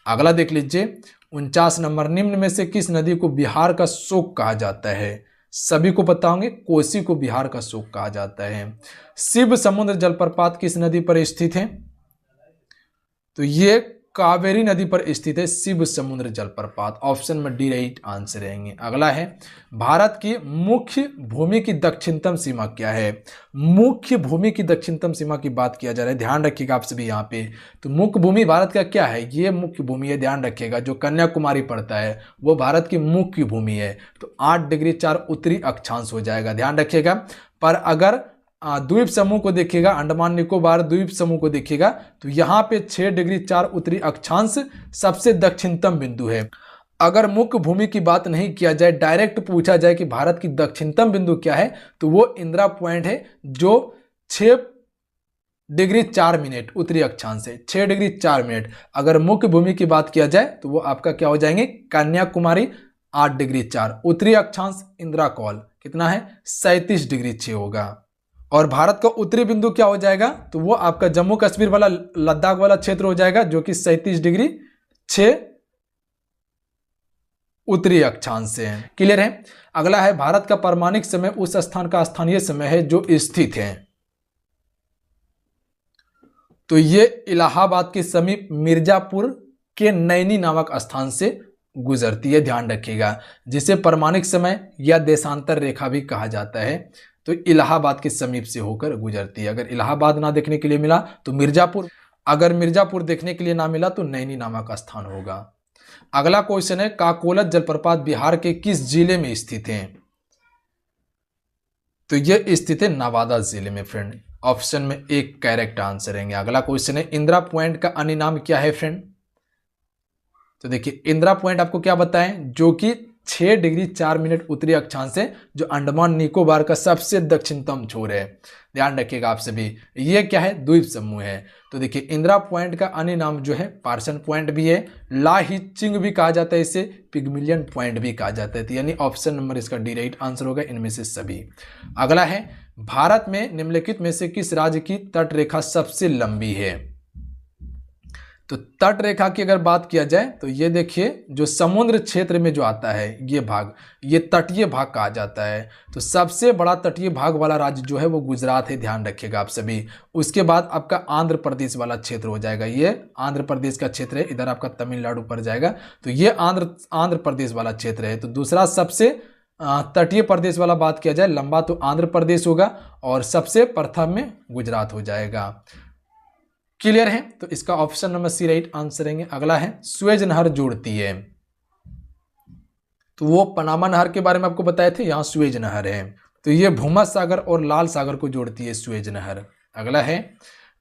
अगला देख लीजिए 49 नंबर, निम्न में से किस नदी को बिहार का शोक कहा जाता है? सभी को पता होंगे कोसी को बिहार का शोक कहा जाता है। शिव समुद्र जलप्रपात किस नदी पर स्थित है? तो ये कावेरी नदी पर स्थित है शिव समुद्र जलप्रपात, ऑप्शन में डी राइट आंसर रहेंगे। अगला है भारत की मुख्य भूमि की दक्षिणतम सीमा क्या है? मुख्य भूमि की दक्षिणतम सीमा की बात किया जा रहा है, ध्यान रखिएगा आप सभी यहाँ पे। तो मुख्य भूमि भारत का क्या है? ये मुख्य भूमि है, ध्यान रखिएगा, जो कन्याकुमारी पड़ता है वो भारत की मुख्य भूमि है। तो 8 डिग्री 4 उत्तरी अक्षांश हो जाएगा, ध्यान रखिएगा। पर अगर द्वीप समूह को देखिएगा, अंडमान निकोबार द्वीप समूह को देखिएगा, तो यहाँ पे 6 डिग्री 4 उत्तरी अक्षांश सबसे दक्षिणतम बिंदु है। अगर मुख्य भूमि की बात नहीं किया जाए, डायरेक्ट पूछा जाए कि भारत की दक्षिणतम बिंदु क्या है, तो वो इंदिरा पॉइंट है जो 6 डिग्री 4 मिनट उत्तरी अक्षांश है, 6 डिग्री 4 मिनट। अगर मुख्य भूमि की बात किया जाए तो वो आपका क्या हो जाएंगे? कन्याकुमारी 8 डिग्री 4, उत्तरी अक्षांश इंदिरा कॉल कितना है? 37 डिग्री 6 होगा। और भारत का उत्तरी बिंदु क्या हो जाएगा? तो वो आपका जम्मू कश्मीर वाला लद्दाख वाला क्षेत्र हो जाएगा, जो कि 37 डिग्री 6 उत्तरी अक्षांश से है। क्लियर है? अगला है भारत का परमाणिक समय उस स्थान का स्थानीय समय है जो स्थित है। तो ये इलाहाबाद के समीप मिर्जापुर के नैनी नामक स्थान से गुजरती है, ध्यान रखिएगा, जिसे परमाणिक समय या देशांतर रेखा भी कहा जाता है। तो इलाहाबाद के समीप से होकर गुजरती है। अगर इलाहाबाद ना देखने के लिए मिला तो मिर्जापुर, अगर मिर्जापुर देखने के लिए ना मिला तो नैनी नामक स्थान होगा। अगला क्वेश्चन है काकोलत जलप्रपात बिहार के किस जिले में स्थित है? तो यह स्थित है नवादा जिले में फ्रेंड, ऑप्शन में एक करेक्ट आंसर रहेंगे। अगला क्वेश्चन है इंदिरा पॉइंट का अन्य नाम क्या है फ्रेंड? तो देखिए इंदिरा पॉइंट आपको क्या बताएं, जो कि 6 डिग्री 4 मिनट उत्तरी अक्षांश है, जो अंडमान निकोबार का सबसे दक्षिणतम छोर है, ध्यान रखिएगा आप सभी। ये क्या है? द्वीप समूह है। तो देखिए इंदिरा पॉइंट का अन्य नाम जो है पार्सन पॉइंट भी है, लाहिचिंग भी कहा जाता है, इसे पिग्मिलियन पॉइंट भी कहा जाता है। तो यानी ऑप्शन नंबर इसका डी राइट आंसर होगा इनमें से सभी। अगला है भारत में निम्नलिखित में से किस राज्य की तट रेखा सबसे लंबी है? तो तट रेखा की अगर बात किया जाए तो ये देखिए जो समुद्र क्षेत्र में जो आता है ये भाग, ये तटीय भाग कहा जाता है। तो सबसे बड़ा तटीय भाग वाला राज्य जो है वो गुजरात है, ध्यान रखिएगा आप सभी। उसके बाद आपका आंध्र प्रदेश वाला क्षेत्र हो जाएगा, ये आंध्र प्रदेश का क्षेत्र है, इधर आपका तमिलनाडु पर जाएगा। तो ये आंध्र प्रदेश वाला क्षेत्र है। तो दूसरा सबसे तटीय प्रदेश वाला बात किया जाए लंबा तो आंध्र प्रदेश होगा, और सबसे प्रथम में गुजरात हो जाएगा। क्लियर है? तो इसका option number C right answer रहेंगे। अगला है सुएज नहर जोड़ती है, तो वो पनामा नहर के बारे में आपको बताए थे, यहां सुएज नहर है। तो ये भूमध्य सागर और लाल सागर को जोड़ती है सुएज नहर। अगला है,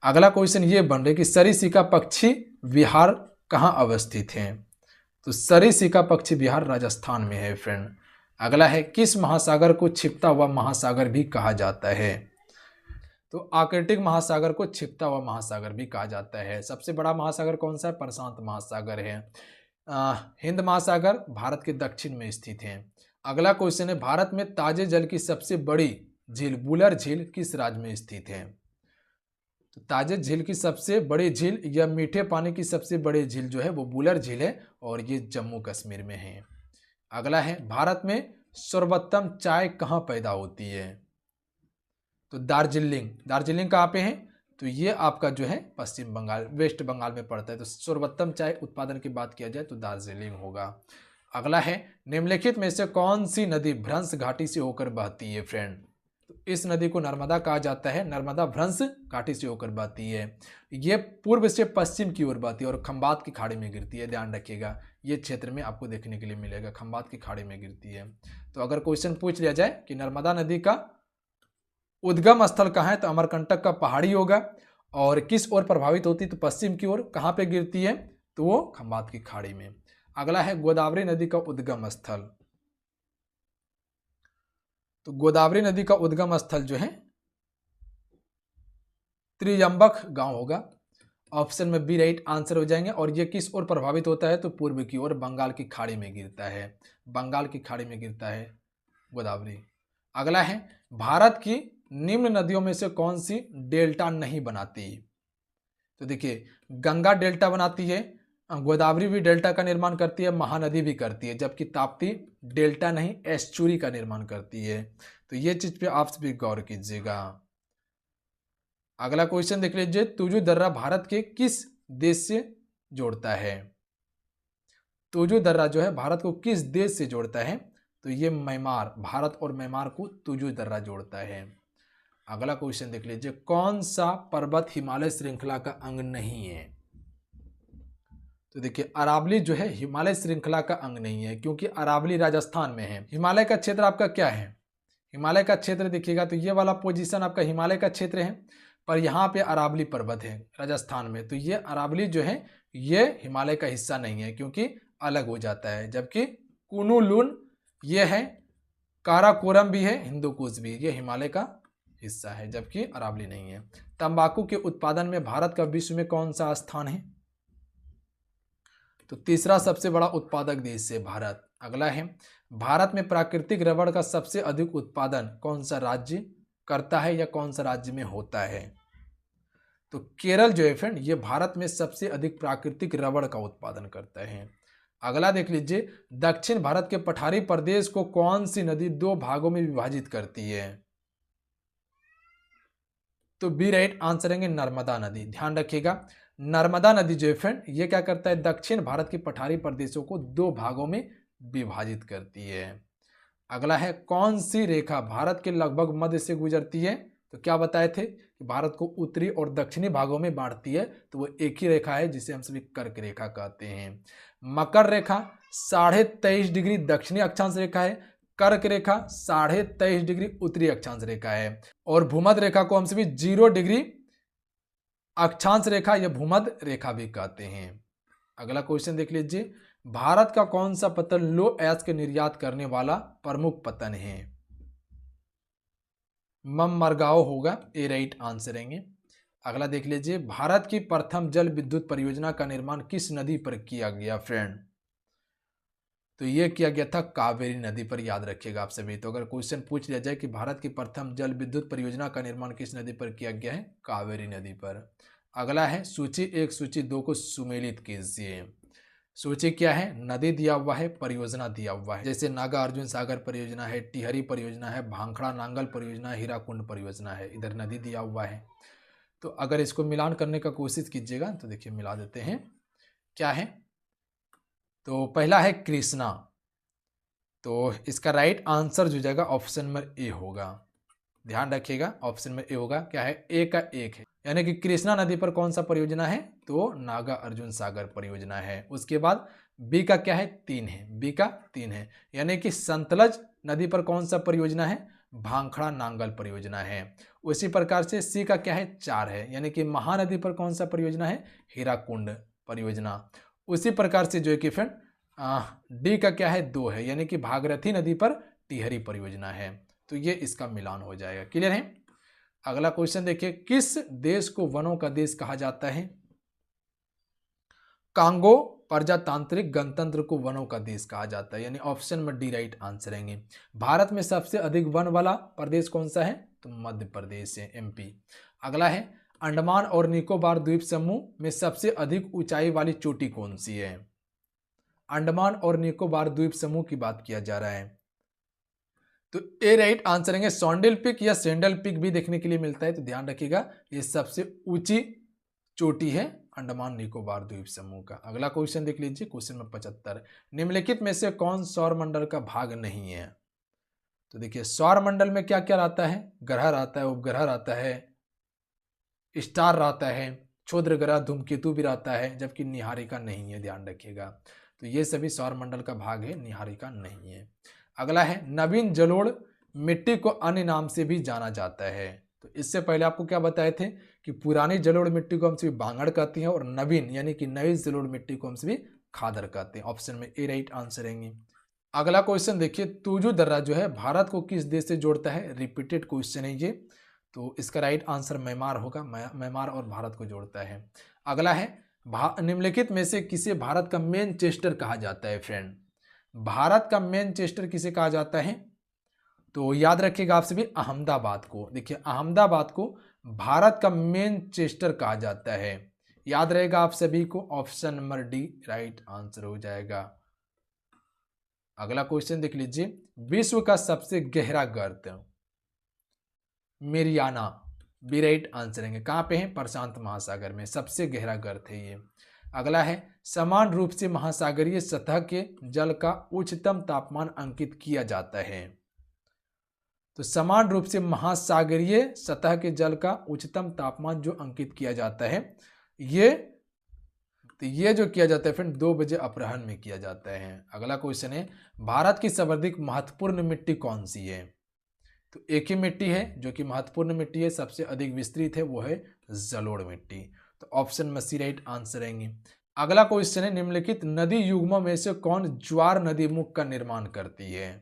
अगला क्वेश्चन ये बन रहा है कि सरिस्का पक्षी विहार कहाँ अवस्थित है? तो सरिस्का पक्षी विहार राजस्थान में है फ्रेंड। अगला है किस महासागर को छिपता हुआ महासागर भी कहा जाता है? तो आर्कटिक महासागर को छिपता हुआ महासागर भी कहा जाता है। सबसे बड़ा महासागर कौन सा है? प्रशांत महासागर है। हिंद महासागर भारत के दक्षिण में स्थित है। अगला क्वेश्चन है भारत में ताजे जल की सबसे बड़ी झील बुलर झील किस राज्य में स्थित है? तो ताजे झील की सबसे बड़ी झील या मीठे पानी की सबसे बड़ी झील जो है वो बुलर झील है, और ये जम्मू कश्मीर में है। अगला है भारत में सर्वोत्तम चाय कहाँ पैदा होती है? तो दार्जिलिंग कहाँ पे है? तो ये आपका जो है पश्चिम बंगाल, वेस्ट बंगाल में पड़ता है। तो सर्वोत्तम चाय उत्पादन की बात किया जाए तो दार्जिलिंग होगा। अगला है निम्नलिखित में से कौन सी नदी भ्रंश घाटी से होकर बहती है फ्रेंड? तो इस नदी को नर्मदा कहा जाता है। नर्मदा भ्रंश घाटी से होकर बहती है। ये पूर्व से पश्चिम की ओर बहती है और खंबात की खाड़ी में गिरती है। ध्यान रखिएगा, ये क्षेत्र में आपको देखने के लिए मिलेगा, खंबात की खाड़ी में गिरती है। तो अगर क्वेश्चन पूछ लिया जाए कि नर्मदा नदी का उद्गम स्थल कहाँ है, तो अमरकंटक का पहाड़ी होगा। और किस ओर प्रभावित होती है, तो पश्चिम की ओर। कहाँ पे गिरती है, तो वो खंबात की खाड़ी में। अगला है गोदावरी नदी का उद्गम स्थल। तो गोदावरी नदी का उद्गम स्थल जो है त्रियंबक गांव होगा। ऑप्शन में बी राइट आंसर हो जाएंगे। और ये किस ओर प्रभावित होता है, तो पूर्व की ओर, बंगाल की खाड़ी में गिरता है। बंगाल की खाड़ी में गिरता है गोदावरी। अगला है भारत की निम्न नदियों में से कौन सी डेल्टा नहीं बनाती। तो देखिए, गंगा डेल्टा बनाती है, गोदावरी भी डेल्टा का निर्माण करती है, महानदी भी करती है, जबकि ताप्ती डेल्टा नहीं एस्चुरी का निर्माण करती है। तो ये चीज पे आप भी गौर कीजिएगा। अगला क्वेश्चन देख लीजिए, तुजु दर्रा भारत के किस देश से जोड़ता है। तुजु दर्रा जो है भारत को किस देश से जोड़ता है, तो ये म्यांमार, भारत और म्यांमार को तुजु दर्रा जोड़ता है। अगला क्वेश्चन देख लीजिए, कौन सा पर्वत हिमालय श्रृंखला का अंग नहीं है। तो देखिए, अरावली जो है हिमालय श्रृंखला का अंग नहीं है, क्योंकि अरावली राजस्थान में है। हिमालय का क्षेत्र आपका क्या है, हिमालय का क्षेत्र देखिएगा तो ये वाला पोजीशन आपका हिमालय का क्षेत्र है, पर यहाँ पे अरावली पर्वत है राजस्थान में। तो ये अरावली जो है ये हिमालय का हिस्सा नहीं है, क्योंकि अलग हो जाता है। जबकि कुनु लून ये है, काराकोरम भी है, हिंदुकुश भी, ये हिमालय का हिस्सा है, जबकि अरावली नहीं है। तंबाकू के उत्पादन में भारत का विश्व में कौन सा स्थान है, तो तीसरा सबसे बड़ा उत्पादक देश है भारत। अगला है भारत में प्राकृतिक रबड़ का सबसे अधिक उत्पादन कौन सा राज्य करता है या कौन सा राज्य में होता है। तो केरल जो है फ्रेंड, ये भारत में सबसे अधिक प्राकृतिक रबड़ का उत्पादन करता है। अगला देख लीजिए, दक्षिण भारत के पठारी प्रदेश को कौन सी नदी दो भागों में विभाजित करती है। तो बी राइट आंसर है नर्मदा नदी। ध्यान रखिएगा, नर्मदा नदी जो है फ्रेंड, ये क्या करता है, दक्षिण भारत के पठारी प्रदेशों को दो भागों में विभाजित करती है। अगला है, कौन सी रेखा भारत के लगभग मध्य से गुजरती है। तो क्या बताए थे कि भारत को उत्तरी और दक्षिणी भागों में बांटती है, तो वो एक ही रेखा है जिसे हम सभी कर्क रेखा कहते हैं। मकर रेखा 23.5 डिग्री दक्षिणी अक्षांश रेखा है, कर्क रेखा 23.5 डिग्री उत्तरी अक्षांश रेखा है, और भूमध्य रेखा को हम सभी 0 डिग्री अक्षांश रेखा या भूमध्य रेखा भी कहते हैं। अगला क्वेश्चन देख लीजिए, भारत का कौन सा पतन लो एच के निर्यात करने वाला प्रमुख पतन है। मरगांव होगा, ए राइट आंसर है। अगला देख लीजिए, भारत की प्रथम जल विद्युत परियोजना का निर्माण किस नदी पर किया गया फ्रेंड। तो यह किया गया था कावेरी नदी पर, याद रखिएगा आप सभी। तो अगर क्वेश्चन पूछ लिया जाए कि भारत की प्रथम जल विद्युत परियोजना का निर्माण किस नदी पर किया गया है, कावेरी नदी पर। अगला है, सूची 1 सूची 2 को सुमेलित कीजिए। सूची क्या है, नदी दिया हुआ है, परियोजना दिया हुआ है, जैसे नागा अर्जुन सागर परियोजना है, टिहरी परियोजना है, भांखड़ा नांगल परियोजना है, हीराकुंड परियोजना है। इधर नदी दिया हुआ है। तो अगर इसको मिलान करने का कोशिश कीजिएगा तो देखिए मिला देते हैं। क्या है, तो पहला है कृष्णा, तो इसका राइट आंसर जो जाएगा ऑप्शन नंबर ए होगा। ध्यान रखिएगा, ऑप्शन नंबर ए होगा। क्या है, ए का 1 है, यानी कि कृष्णा नदी पर कौन सा परियोजना है, तो नागा अर्जुन सागर परियोजना है। उसके बाद बी का क्या है, 3 है, बी का 3 है, यानी कि संतलज नदी पर कौन सा परियोजना है, भांखड़ा नांगल परियोजना है। उसी प्रकार से सी का क्या है, 4 है, यानी कि महानदी पर कौन सा परियोजना है, हीराकुंड परियोजना। उसी प्रकार से जो है कि फ्रेंड डी का क्या है, 2 है, यानी कि भागीरथी नदी पर टिहरी परियोजना है। तो ये इसका मिलान हो जाएगा। क्लियर है। अगला क्वेश्चन देखिए, किस देश को वनों का देश कहा जाता है। कांगो प्रजातांत्रिक गणतंत्र को वनों का देश कहा जाता है, यानी ऑप्शन में डी राइट आंसर है। भारत में सबसे अधिक वन वाला प्रदेश कौन सा है, तो मध्य प्रदेश है, एमपी। अगला है, अंडमान और निकोबार द्वीप समूह में सबसे अधिक ऊंचाई वाली चोटी कौन सी है। अंडमान और निकोबार द्वीप समूह की बात किया जा रहा है, तो ए राइट आंसर है। सॉन्डेल पिक या सेंडल पिक भी देखने के लिए मिलता है, तो ध्यान रखिएगा ये सबसे ऊंची चोटी है अंडमान निकोबार द्वीप समूह का। अगला क्वेश्चन देख लीजिए, क्वेश्चन नंबर 75, निम्नलिखित में से कौन सौर मंडल का भाग नहीं है। तो देखिए सौर मंडल में क्या क्या रहता है, ग्रह रहता है, उपग्रह रहता है, स्टार रहता है, क्षुद्र ग्रह धूमकेतु भी रहता है, जबकि निहारिका नहीं है, ध्यान रखिएगा। तो ये सभी सौर मंडल का भाग है, निहारिका नहीं है। अगला है नवीन जलोढ़ मिट्टी को अन्य नाम से भी जाना जाता है। तो इससे पहले आपको क्या बताए थे कि पुरानी जलोढ़ मिट्टी को हम सभी बांगड़ कहते हैं और नवीन यानी कि नई जलोढ़ मिट्टी को हम सभी खादर कहते हैं। ऑप्शन में ए राइट आंसर रहेंगे। अगला क्वेश्चन देखिए, तुजु दर्रा जो है भारत को किस देश से जोड़ता है? रिपीटेड क्वेश्चन है ये, तो इसका राइट आंसर म्यांमार होगा। म्यांमार और भारत को जोड़ता है। अगला है निम्नलिखित में से किसे भारत का मैनचेस्टर कहा जाता है? फ्रेंड, भारत का मैनचेस्टर किसे कहा जाता है? तो याद रखिएगा आप सभी अहमदाबाद को। देखिए अहमदाबाद को भारत का मैनचेस्टर कहा जाता है, याद रहेगा आप सभी को। Option number D right answer हो जाएगा। अगला क्वेश्चन देख लीजिए, विश्व का सबसे गहरा गर्त मेरियाना, बी राइट आंसर है। कहां पे है? प्रशांत महासागर में सबसे गहरा गर्त है ये। अगला है समान रूप से महासागरीय सतह के जल का उच्चतम तापमान अंकित किया जाता है। तो समान रूप से महासागरीय सतह के जल का उच्चतम तापमान जो अंकित किया जाता है, ये जो किया जाता है फ्रेंड 2 बजे अपराह्न में किया जाता है। अगला क्वेश्चन है, भारत की सर्वाधिक महत्वपूर्ण मिट्टी कौन सी है? तो एक ही मिट्टी है जो कि महत्वपूर्ण मिट्टी है, सबसे अधिक विस्तृत है, वो है जलोढ़ मिट्टी। तो ऑप्शन में सी राइट आंसर रहेंगे। अगला क्वेश्चन है, निम्नलिखित नदी युग्मों में से कौन ज्वार नदी मुख का निर्माण करती है?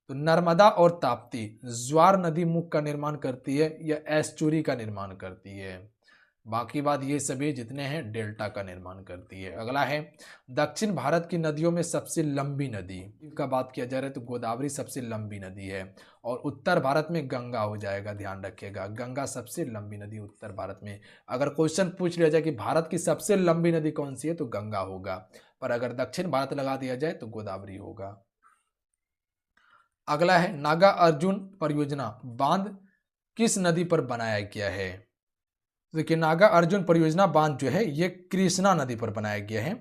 तो नर्मदा और ताप्ती ज्वार नदी मुख का निर्माण करती है या एस्चुरी का निर्माण करती है? बाकी बात ये सभी जितने हैं डेल्टा का निर्माण करती है। अगला है दक्षिण भारत की नदियों में सबसे लंबी नदी का बात किया जा रहा है तो गोदावरी सबसे लंबी नदी है, और उत्तर भारत में गंगा हो जाएगा, ध्यान रखिएगा। गंगा सबसे लंबी नदी उत्तर भारत में। अगर क्वेश्चन पूछ लिया जाए कि भारत की सबसे लंबी नदी कौन सी है तो गंगा होगा, पर अगर दक्षिण भारत लगा दिया जाए तो गोदावरी होगा। अगला है नागा अर्जुन परियोजना बांध किस नदी पर बनाया गया है? देखिए नागा अर्जुन परियोजना बांध जो है ये कृष्णा नदी पर बनाया गया है,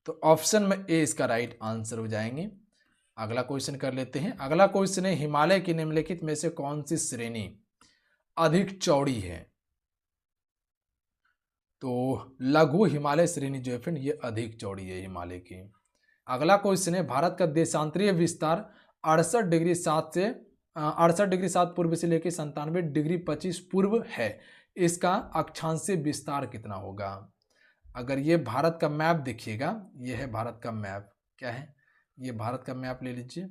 तो ऑप्शन में ए इसका राइट आंसर हो जाएंगे। अगला क्वेश्चन कर लेते हैं। अगला क्वेश्चन है, हिमालय की निम्नलिखित में से कौन सी श्रेणी अधिक चौड़ी है? तो लघु हिमालय श्रेणी जो है फ्रेंड ये अधिक चौड़ी है हिमालय की। अगला क्वेश्चन है, भारत का देशांतरीय विस्तार 68 डिग्री 7 से 68 डिग्री 7 पूर्व से लेकर 97 डिग्री 25 पूर्व है, इसका अक्षांशीय विस्तार कितना होगा? अगर ये भारत का मैप देखिएगा, ये है भारत का मैप, क्या है ये भारत का मैप ले लीजिए,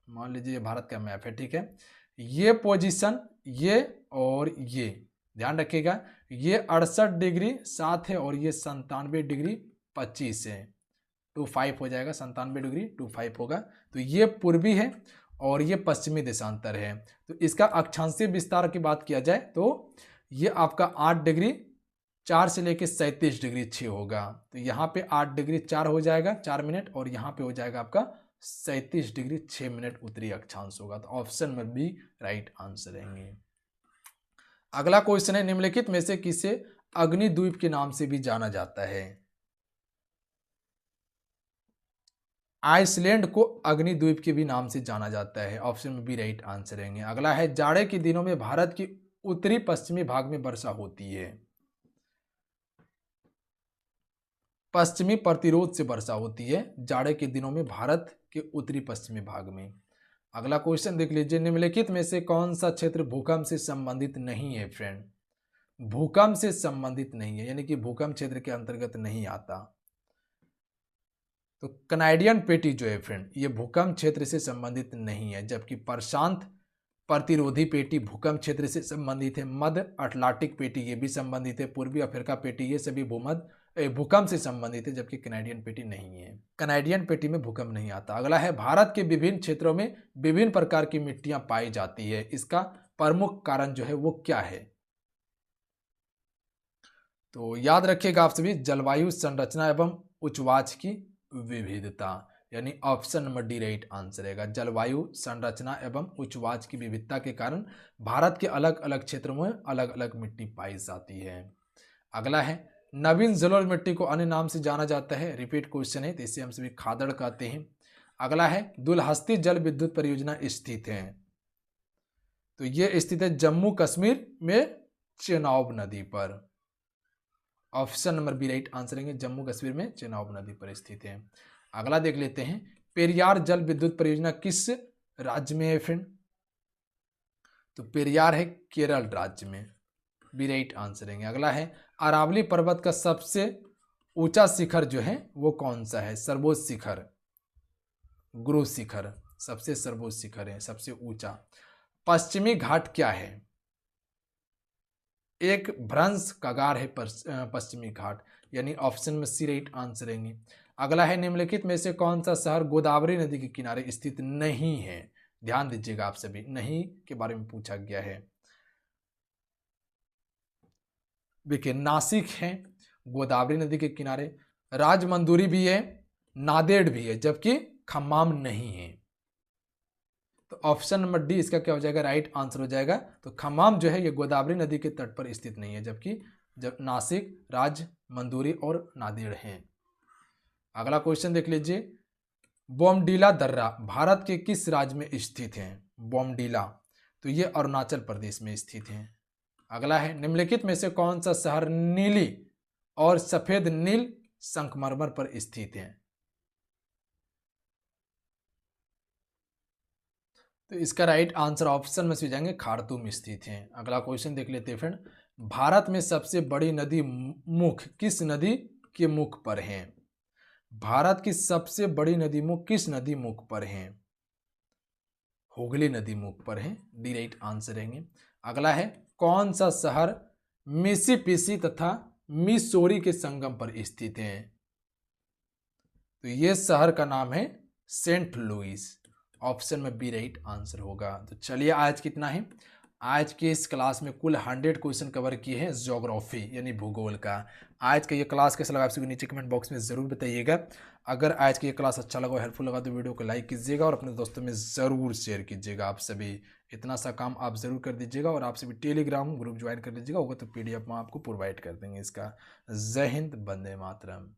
मान लीजिए ये भारत का मैप है, ठीक है। ये पोजीशन ये और ये ध्यान रखिएगा, ये 68 डिग्री 7 है और ये 97 डिग्री 25 है, 25 हो जाएगा, 97 डिग्री 25 होगा। तो ये पूर्वी है और ये पश्चिमी देशांतर है। तो इसका अक्षांशीय विस्तार की बात किया जाए तो ये आपका 8 डिग्री 4 से लेकर 37 डिग्री 6 होगा। तो यहाँ पे 8 डिग्री 4 हो जाएगा 4 मिनट, और यहाँ पे हो जाएगा आपका 37 डिग्री 6 मिनट उत्तरी अक्षांश होगा। तो ऑप्शन में बी राइट आंसर रहेंगे। अगला क्वेश्चन है, निम्नलिखित में से किसे अग्निद्वीप के नाम से भी जाना जाता है? आइसलैंड को अग्निद्वीप के भी नाम से जाना जाता है, ऑप्शन में बी राइट आंसर रहेंगे। अगला है, जाड़े के दिनों में भारत की उत्तरी पश्चिमी भाग में वर्षा होती है, पश्चिमी प्रतिरोध से वर्षा होती है जाड़े के दिनों में भारत के उत्तरी पश्चिमी भाग में। अगला क्वेश्चन देख लीजिए, निम्नलिखित में से कौन सा क्षेत्र भूकंप से संबंधित नहीं है? फ्रेंड, भूकंप से संबंधित नहीं है यानी कि भूकंप क्षेत्र के अंतर्गत नहीं आता। तो कनाडियन पेटी जो है फ्रेंड ये भूकंप क्षेत्र से संबंधित नहीं है, जबकि प्रशांत प्रतिरोधी पेटी भूकंप क्षेत्र से संबंधित है। मध्य अटलांटिक पेटी ये भी संबंधित है। पूर्वी अफ्रीका पेटी ये सभी भूकंप से संबंधित है, जबकि कनाडियन पेटी नहीं है। कनाडियन पेटी में भूकंप नहीं आता। अगला है, भारत के विभिन्न क्षेत्रों में विभिन्न प्रकार की मिट्टियां पाई जाती है, इसका प्रमुख कारण जो है वो क्या है? तो याद रखिएगा आप सभी, जलवायु संरचना एवं उच्चवाच की विविधता, यानी option number D right answer रहेगा। जलवायु संरचना एवं उच्चवाच की विविधता के कारण भारत के अलग अलग क्षेत्रों में अलग अलग मिट्टी पाई जाती है। अगला है, नवीन जलोढ़ मिट्टी को अन्य नाम से जाना जाता है, रिपीट क्वेश्चन है तो इसे हम सभी खादड़ कहते हैं। अगला है दुलहस्ती जल विद्युत परियोजना स्थित है, तो ये स्थित है जम्मू कश्मीर में चेनाब नदी पर। Option number B right answer है, जम्मू कश्मीर में चेनाब नदी पर स्थित है। अगला देख लेते हैं, पेरियार जल विद्युत परियोजना किस राज्य में है फ्रेंड? तो पेरियार है केरल राज्य में, बी राइट आंसर है। अगला है अरावली पर्वत का सबसे ऊंचा शिखर जो है वो कौन सा है? सर्वोच्च शिखर, गुरु शिखर सबसे सर्वोच्च शिखर है, सबसे ऊंचा। पश्चिमी घाट क्या है? एक भ्रंश कगार है पश्चिमी घाट, यानी ऑप्शन में सी राइट आंसर है। अगला है निम्नलिखित में से कौन सा शहर गोदावरी नदी के किनारे स्थित नहीं है? ध्यान दीजिएगा आप सभी, नहीं के बारे में पूछा गया है। देखिए नासिक है गोदावरी नदी के किनारे, राजमंदूरी भी है, नांदेड़ भी है, जबकि खम्माम नहीं है। तो ऑप्शन नंबर डी इसका क्या हो जाएगा? राइट आंसर हो जाएगा। तो खम्माम जो है ये गोदावरी नदी के तट पर स्थित नहीं है, जबकि जब नासिक, राजमंदूरी और नांदेड़ हैं। अगला क्वेश्चन देख लीजिए, बोमडीला दर्रा भारत के किस राज्य में स्थित है? बोमडीला, तो ये अरुणाचल प्रदेश में स्थित है। अगला है निम्नलिखित में से कौन सा शहर नीली और सफेद नील संगमरमर पर स्थित है? तो इसका राइट आंसर ऑप्शन में से जाएंगे खार्तूम स्थित है। अगला क्वेश्चन देख लेते हैं फ्रेंड, भारत में सबसे बड़ी नदी मुख किस नदी के मुख पर है? भारत की सबसे बड़ी नदी मुख किस नदी मुख पर है? हुगली नदी मुख पर है, डी राइट आंसर रहेंगे। अगला है कौन सा शहर मिसिसिपी तथा मिसौरी के संगम पर स्थित है? तो ये शहर का नाम है सेंट लुइस, ऑप्शन में बी राइट आंसर होगा। तो चलिए आज कितना है, आज के इस क्लास में कुल 100 क्वेश्चन कवर किए हैं ज्योग्राफी यानी भूगोल का। आज का ये क्लास कैसा लगा आप सभी नीचे कमेंट बॉक्स में ज़रूर बताइएगा। अगर आज का ये क्लास अच्छा लगा, हेल्पफुल लगा तो वीडियो को लाइक कीजिएगा और अपने दोस्तों में ज़रूर शेयर कीजिएगा। आप सभी इतना सा काम आप ज़रूर कर दीजिएगा और आप सभी टेलीग्राम ग्रुप ज्वाइन कर लीजिएगा, होगा तो PDF में आपको प्रोवाइड कर देंगे इसका। जय हिंद, वंदे मातरम।